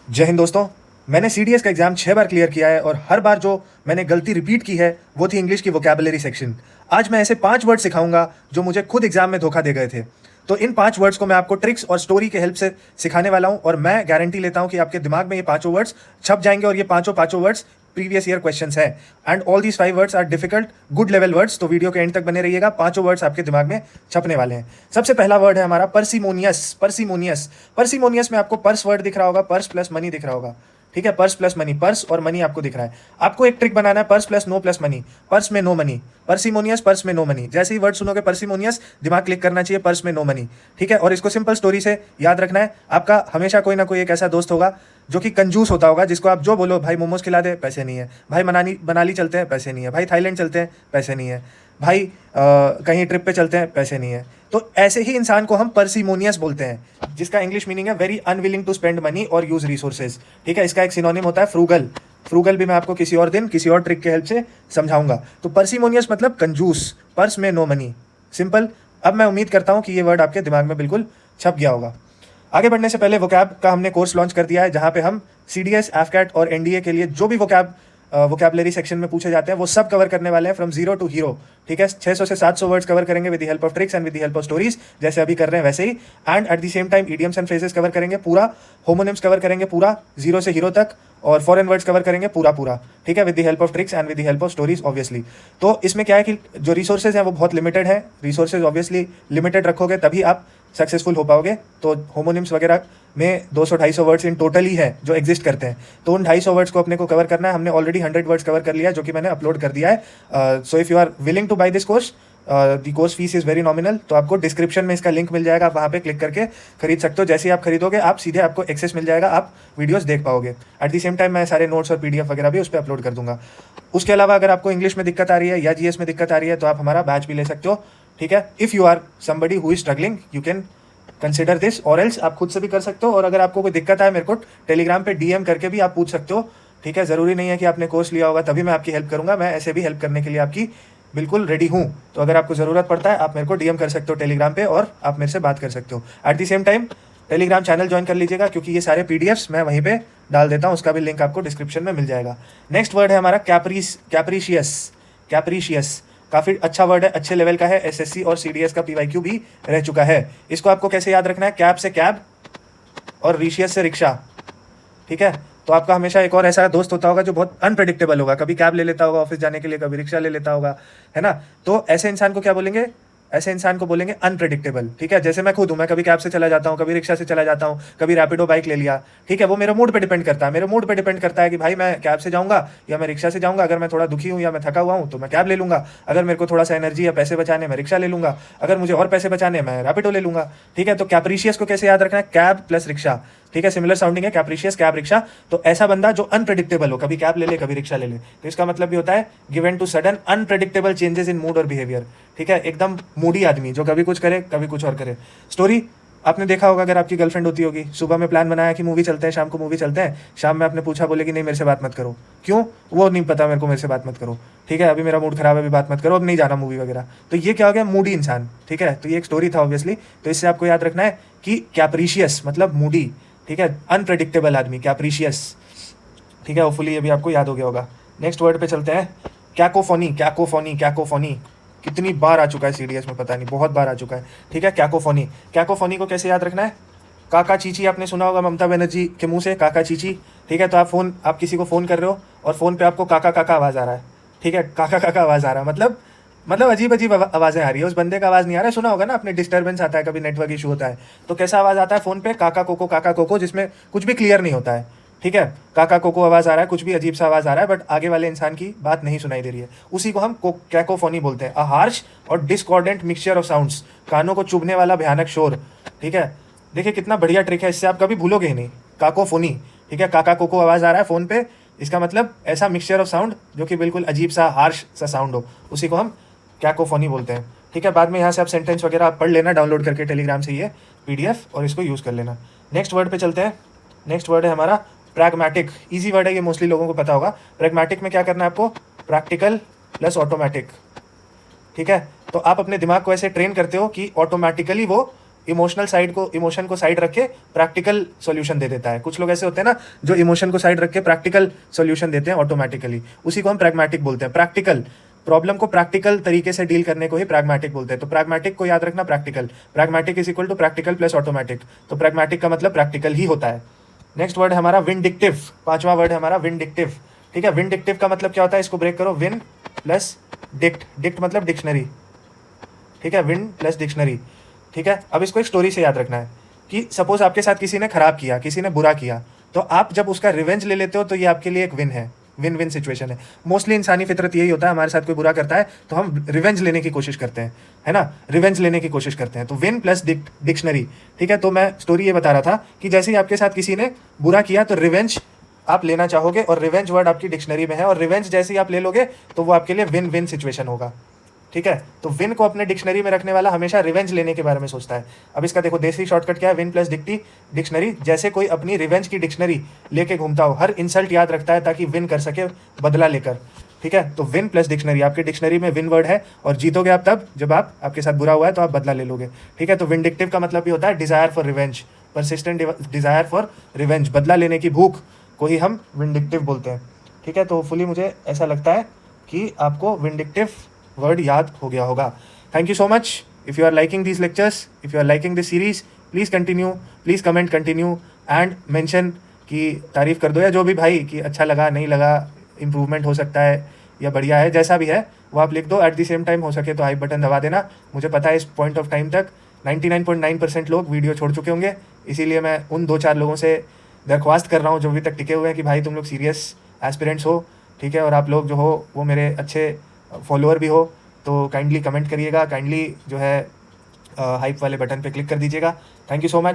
जय हिंद दोस्तों। मैंने सीडीएस का एग्जाम 6 बार क्लियर किया है और हर बार जो मैंने गलती रिपीट की है वो थी इंग्लिश की वोकैबुलरी सेक्शन। आज मैं ऐसे 5 वर्ड सिखाऊंगा जो मुझे खुद एग्जाम में धोखा दे गए थे। तो इन 5 वर्ड्स को मैं आपको ट्रिक्स और स्टोरी के हेल्प से सिखाने वाला हूं और मैं गारंटी लेता हूं कि आपके दिमाग में ये पांचों वर्ड्स छप जाएंगे और ये पांचों पांचों वर्ड्स प्रीवियस ईयर क्वेश्चंस हैं। And all these 5 words are difficult good level words. तो वीडियो के एंड तक बने रहिएगा, पांचों वर्ड्स आपके दिमाग में छपने वाले हैं। सबसे पहला वर्ड है हमारा पर्सिमोनियस। पर्सिमोनियस पर्सिमोनियस में आपको पर्स वर्ड दिख रहा होगा, पर्स प्लस मनी दिख रहा होगा। ठीक है, पर्स प्लस मनी, पर्स और मनी आपको दिख रहा है। आपको एक ट्रिक बनाना है, purse plus no plus money, purse में नो मनी। पर्सिमोनियस पर्स में नो मनी, जैसे ही वर्ड सुनोगे पर्सिमोनियस दिमाग क्लिक करना चाहिए पर्स में नो मनी। ठीक है, और इसको सिंपल स्टोरी से याद रखना है। आपका हमेशा कोई ना कोई एक ऐसा दोस्त होगा जो कि कंजूस होता होगा, जिसको आप जो बोलो, भाई मोमोज खिला दे, पैसे नहीं है, भाई मनाली चलते हैं, पैसे नहीं है, भाई थाईलैंड चलते हैं, पैसे नहीं है, भाई कहीं ट्रिप पे चलते हैं, पैसे नहीं है। तो ऐसे ही इंसान को हम पर्सिमोनियस बोलते हैं, जिसका इंग्लिश मीनिंग है very unwilling to spend money और यूज रिसोर्सेज। ठीक है, इसका एक सिनोनिम होता है फ्रूगल। फ्रूगल भी मैं आपको किसी और दिन किसी और ट्रिक के हेल्प से समझाऊंगा। तो पर्सिमोनियस मतलब कंजूस, पर्स में नो मनी, सिंपल। अब मैं उम्मीद करता हूं कि ये वर्ड आपके दिमाग में बिल्कुल छप गया होगा। आगे बढ़ने से पहले वोकैब का हमने कोर्स लॉन्च कर दिया है, जहां पे हम सीडीएस, एफकैट और एनडीए के लिए जो भी वोकैबुलरी सेक्शन में पूछे जाते हैं वो सब कवर करने वाले हैं, फ्रॉम जीरो टू हीरो। ठीक है, 600 से 700 वर्ड्स कवर करेंगे with the help of tricks and with the help of stories, जैसे अभी कर रहे हैं वैसे ही। And at the same time idioms and phrases cover करेंगे पूरा, होमोनिम्स कवर करेंगे पूरा जीरो से हीरो तक, और फॉरेन वर्ड्स कवर करेंगे पूरा पूरा। ठीक है, with the help of tricks and with the help of stories obviously. तो इसमें क्या है कि जो रिसोर्सेज हैं वो बहुत लिमिटेड है। रिसोर्सेज ऑब्वियसली लिमिटेड रखोगे तभी आप सक्सेसफुल हो पाओगे। तो होमोनिम्स वगैरह में 200-250 वर्ड्स इन टोटल ही है जो एग्जिस्ट करते हैं। तो उन 250 वर्ड्स को अपने को कवर करना है। हमने ऑलरेडी 100 वर्ड्स कवर कर लिया है, जो कि मैंने अपलोड कर दिया है। So if you are willing to buy this course, the course fees is very nominal. तो आपको डिस्क्रिप्शन में इसका लिंक मिल जाएगा, आप वहाँ पे क्लिक करके खरीद सकते हो। जैसे ही आप खरीदोगे आप सीधे आपको एक्सेस मिल जाएगा, आप वीडियोस देख पाओगे। एट द सेम टाइम मैं सारे नोट्स और पीडीएफ वगैरह भी उस पर अपलोड कर दूंगा। उसके अलावा अगर आपको इंग्लिश में दिक्कत आ रही है या जीएस में दिक्कत आ रही है तो आप हमारा बैच भी ले सकते हो। ठीक है, if you are somebody who is struggling you can consider this, और एल्स आप खुद से भी कर सकते हो। और अगर आपको कोई दिक्कत आए मेरे को टेलीग्राम पे डीएम करके भी आप पूछ सकते हो। ठीक है, ज़रूरी नहीं है कि आपने कोर्स लिया होगा तभी मैं आपकी हेल्प करूंगा, मैं ऐसे भी हेल्प करने के लिए आपकी बिल्कुल रेडी हूँ। तो अगर आपको ज़रूरत पड़ता है आप मेरे को डीएम कर सकते हो टेलीग्राम पे और आप मेरे से बात कर सकते हो। Eight the same time Telegram channel join कर लीजिएगा, क्योंकि ये सारे पीडीएफ्स मैं वहीं पे डाल देता हूँ, उसका भी लिंक आपको डिस्क्रिप्शन में मिल जाएगा। नेक्स्ट वर्ड है हमारा कैप्रीशियस। कैप्रीशियस काफ़ी अच्छा वर्ड है, अच्छे लेवल का है, एसएससी और सीडीएस का पीवाईक्यू भी रह चुका है। इसको आपको कैसे याद रखना है, कैब से कैब और रिशियस से रिक्शा। ठीक है, तो आपका हमेशा एक और ऐसा दोस्त होता होगा जो बहुत अनप्रेडिक्टेबल होगा, कभी कैब ले लेता होगा ऑफिस जाने के लिए, कभी रिक्शा ले लेता होगा, है ना। तो ऐसे इंसान को क्या बोलेंगे, ऐसे इंसान को बोलेंगे अनप्रेडिक्टेबल। ठीक है, जैसे मैं खुद हूँ, मैं कभी कैब से चला जाता हूँ, कभी रिक्शा से चला जाता हूँ, कभी रैपिडो बाइक ले लिया। ठीक है, वो मेरे मूड पे डिपेंड करता है, मेरे मूड पे डिपेंड करता है कि भाई मैं कैब से जाऊँगा या मैं रिक्शा से जाऊँगा। अगर मैं थोड़ा दुखी हूँ या मैं थका हुआ हूँ तो मैं कैब ले लूँगा, अगर मेरे को थोड़ा सा एनर्जी या पैसे बचाने मैं रिक्शा ले लूँगा, अगर मुझे और पैसे बचाने मैं रैपिडो ले लूँगा। ठीक है, तो कैप्रीशियस को कैसे याद रखना है, कैब प्लस रिक्शा। ठीक है, सिमिलर साउंडिंग है, कैप्रीशियस कैब रिक्शा। तो ऐसा बंदा जो अनप्रेडिक्टेबल हो, कभी कैब ले ले कभी रिक्शा ले ले, तो इसका मतलब भी होता है given to sudden unpredictable changes in mood और बिहेवियर। ठीक है, एकदम मूडी आदमी जो कभी कुछ करे कभी कुछ और करे। स्टोरी आपने देखा होगा, अगर आपकी गर्लफ्रेंड होती होगी, सुबह में प्लान बनाया कि मूवी चलते हैं, शाम को मूवी चलते हैं, शाम में आपने पूछा, बोले कि नहीं मेरे से बात मत करो। क्यों, वो नहीं पता मेरे को, मेरे से बात मत करो। ठीक है, अभी मेरा मूड खराब है, अभी बात मत करो, अब नहीं जाना मूवी वगैरह। तो ये क्या हो गया, मूडी इंसान। ठीक है, तो ये एक स्टोरी था ऑब्वियसली। तो इससे आपको याद रखना है कि कैप्रीशियस मतलब मूडी। ठीक है, अनप्रेडिक्टेबल आदमी, कैप्रीशियस। ठीक है, होपफुली ये भी आपको याद हो गया होगा। नेक्स्ट वर्ड पे चलते हैं, कैकोफोनी। कैकोफोनी कैकोफोनी कितनी बार आ चुका है सीडीएस में, पता नहीं, बहुत बार आ चुका है। ठीक है, कैकोफोनी। कैकोफोनी को कैसे याद रखना है, काका चीची आपने सुना होगा ममता बनर्जी के मुंह से, काका चीची। ठीक है, तो आप किसी को फ़ोन कर रहे हो और फ़ोन पे आपको काका काका आवाज़ आ रहा है। ठीक है, काका काका आवाज़ आ रहा है, मतलब अजीब अजीब आवाज़ें आ रही है, उस बंदे का आवाज़ नहीं आ रहा है। सुना होगा ना आपने, डिस्टर्बेंस आता है, कभी नेटवर्क इशू होता है, तो कैसा आवाज़ आता है फ़ोन पे, काका कोको, जिसमें कुछ भी क्लियर नहीं होता है। ठीक है, काका कोको आवाज़ आ रहा है, कुछ भी अजीब सा आवाज़ आ रहा है, बट आगे वाले इंसान की बात नहीं सुनाई दे रही है, उसी को हम कैकोफोनी बोलते हैं। अ हार्श और डिस्कॉर्डेंट मिक्सचर ऑफ साउंड्स, कानों को चुभने वाला भयानक शोर। ठीक है, देखिए कितना बढ़िया ट्रिक है, इससे आप कभी भूलोगे ही नहीं, काकोफोनी। ठीक है, काका कोको आवाज़ आ रहा है फ़ोन पे, इसका मतलब ऐसा मिक्सचर ऑफ साउंड जो कि बिल्कुल अजीब सा हार्श सा साउंड हो, उसी को हम कैकोफोनी बोलते हैं। ठीक है, बाद में यहाँ से आप सेंटेंस वगैरह आप पढ़ लेना डाउनलोड करके टेलीग्राम से ये पीडीएफ, और इसको यूज़ कर लेना। नेक्स्ट वर्ड पे चलते हैं। नेक्स्ट वर्ड है हमारा प्रैग्मेटिक। इजी वर्ड है ये, मोस्टली लोगों को पता होगा। प्रैग्मेटिक में क्या करना है आपको, प्रैक्टिकल प्लस ऑटोमेटिक। ठीक है, तो आप अपने दिमाग को ऐसे ट्रेन करते हो कि ऑटोमेटिकली वो इमोशनल साइड को, इमोशन को साइड रख के प्रैक्टिकल सॉल्यूशन दे देता है। कुछ लोग ऐसे होते हैं ना जो इमोशन को साइड रख के प्रैक्टिकल सॉल्यूशन देते हैं ऑटोमेटिकली, उसी को हम प्रैग्मेटिक बोलते हैं। प्रैक्टिकल प्रॉब्लम को प्रैक्टिकल तरीके से डील करने को ही प्रैग्मेटिक बोलते हैं। तो प्रैग्मेटिक को याद रखना, practical, pragmatic is equal to practical plus automatic. तो प्रैग्मेटिक का मतलब प्रैक्टिकल ही होता है। नेक्स्ट वर्ड है हमारा विंडिक्टिव, 5वां वर्ड है हमारा विंडिक्टिव। ठीक है, विंडिक्टिव का मतलब क्या होता है, इसको ब्रेक करो, विन प्लस डिक्ट, डिक्ट मतलब डिक्शनरी। ठीक है, विन प्लस डिक्शनरी। ठीक है, अब इसको एक स्टोरी से याद रखना है कि सपोज आपके साथ किसी ने खराब किया, किसी ने बुरा किया, तो आप जब उसका रिवेंज ले लेते हो तो ये आपके लिए एक विन है, विन विन सिचुएशन है। मोस्टली इंसानी फितरत यही होता है, हमारे साथ कोई बुरा करता है तो हम रिवेंज लेने की कोशिश करते हैं, है ना, रिवेंज लेने की कोशिश करते हैं। तो विन प्लस डिक्शनरी। ठीक है, तो मैं स्टोरी ये बता रहा था कि जैसे ही आपके साथ किसी ने बुरा किया तो रिवेंज आप लेना चाहोगे और रिवेंज वर्ड आपकी डिक्शनरी में है, और रिवेंज जैसे ही आप ले लोगे तो वो आपके लिए विन विन सिचुएशन होगा। ठीक है, तो विन को अपने डिक्शनरी में रखने वाला हमेशा रिवेंज लेने के बारे में सोचता है। अब इसका देखो देसी शॉर्टकट क्या है, विन प्लस डिक्शनरी। जैसे कोई अपनी रिवेंज की डिक्शनरी लेके घूमता हो, हर इंसल्ट याद रखता है ताकि विन कर सके, बदला लेकर। ठीक है, तो विन प्लस डिक्शनरी, आपके डिक्शनरी में विन वर्ड है, और जीतोगे आप तब जब आपके साथ बुरा हुआ है तो आप बदला ले लोगे। ठीक है, तो विंडिक्टिव का मतलब भी होता है desire for revenge, persistent desire for revenge, बदला लेने की भूख को ही हम विंडिक्टिव बोलते हैं। ठीक है, तो होपफुली मुझे ऐसा लगता है कि आपको विंडिक्टिव वर्ड याद हो गया होगा। Thank you so much. If you are liking these lectures, if you are liking this series, please continue, please comment continue and mention कि तारीफ़ कर दो, या जो भी भाई कि अच्छा लगा, नहीं लगा, इम्प्रूवमेंट हो सकता है या बढ़िया है, जैसा भी है वो आप लिख दो। एट द सेम टाइम हो सके तो हाई बटन दबा देना। मुझे पता है इस पॉइंट ऑफ टाइम तक 99.9% लोग वीडियो छोड़ चुके होंगे, इसीलिए मैं उन 2-4 लोगों से दरख्वास्त कर रहा हूँ जो अभी तक टिके हुए हैं कि भाई तुम लोग सीरियस एस्पिरेंट्स हो, ठीक है, और आप लोग जो हो वो मेरे अच्छे फॉलोअर भी हो, तो काइंडली कमेंट करिएगा, काइंडली जो है हाइप वाले बटन पे क्लिक कर दीजिएगा। Thank you so much.